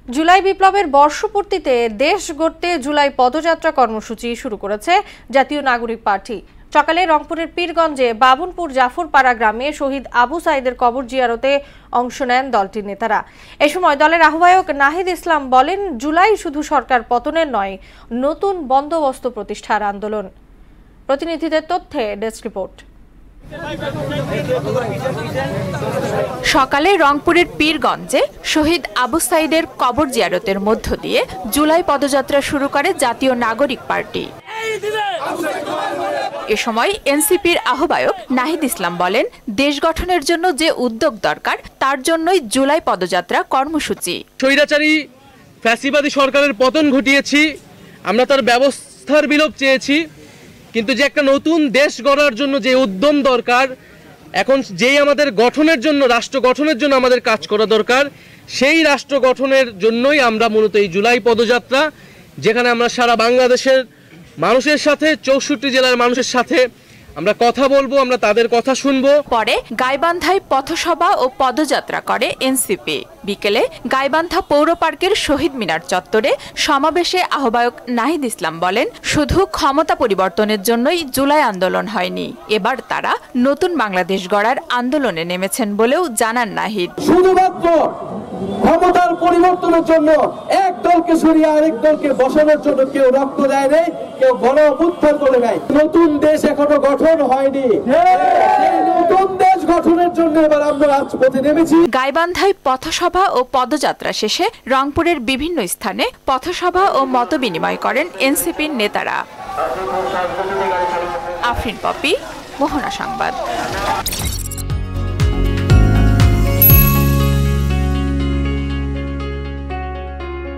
জুলাই বিপ্লবের বর্ষপূর্তিতে দেশ গড়তে জুলাই পদযাত্রা কর্মসূচি শুরু করেছে জাতীয় নাগরিক পার্টি। সকালে রংপুরের পীরগঞ্জে বাবুনপুর জাফরপাড়া গ্রামে শহীদ আবু সাইদের কবর জিয়ারতে অংশ নেন দলটির নেতারা। এ সময় দলের আহ্বায়ক নাহিদ ইসলাম বলেন, জুলাই শুধু সরকার পতনের নয়, নতুন বন্দোবস্ত প্রতিষ্ঠার আন্দোলন। প্রতিনিধিদের তথ্যে ডেস্ক রিপোর্ট। সকালে রংপুরের পীরগঞ্জে শহীদ আবু সাইদের কবর জিয়ারতের মধ্য দিয়ে জুলাই পদযাত্রা শুরু করে জাতীয় নাগরিক পার্টি। এ সময় এনসিপির আহ্বায়ক নাহিদ ইসলাম বলেন, দেশ গঠনের জন্য যে উদ্যোগ দরকার তার জন্যই জুলাই পদযাত্রা কর্মসূচি। স্বৈরাচারী ফ্যাসিবাদী সরকারের পতন ঘটিয়েছি, আমরা তার ব্যবস্থার বিলোপ চেয়েছি, কিন্তু যে একটা নতুন দেশ গড়ার জন্য যে উদ্যম দরকার, এখন যেই আমাদের গঠনের জন্য, রাষ্ট্র গঠনের জন্য আমাদের কাজ করা দরকার, সেই রাষ্ট্র গঠনের জন্যই আমরা মূলত এই জুলাই পদযাত্রা, যেখানে আমরা সারা বাংলাদেশের মানুষের সাথে, 64 জেলার মানুষের সাথে আমরা কথা বলবো, আমরা তাদের কথা শুনবো। পরে গাইবান্ধায় পথসভা ও পদযাত্রা করে এনসিপি। বিকেলে গাইবান্ধা পৌর পার্কের শহীদ মিনার চত্বরে সমাবেশে আহ্বায়ক নাহিদ ইসলাম বলেন, শুধু ক্ষমতা পরিবর্তনের জন্যই জুলাই আন্দোলন হয়নি, এবার তারা নতুন বাংলাদেশ গড়ার আন্দোলনে নেমেছেন বলেও জানান নাহিদ। শুধুমাত্র ক্ষমতার পরিবর্তনের জন্য এক দলকে সরিয়ে আরেক দলকে বসানোর জন্য কেউ রক্ত দেয় নাই, কেউ গণ অভ্যুত্থান করে নাই। নতুন দেশ এখনো গঠন হয়নি, এই নতুন দেশ গঠনের জন্য এবার আমরা রাজপথে নেমেছি। গাইবান্ধায় পথসভা ও পদযাত্রা শেষে রংপুরের বিভিন্ন স্থানে পথসভা ও মতবিনিময় করেন এনসিপির নেতারা। আফরিন পপি, মোহনা সংবাদ।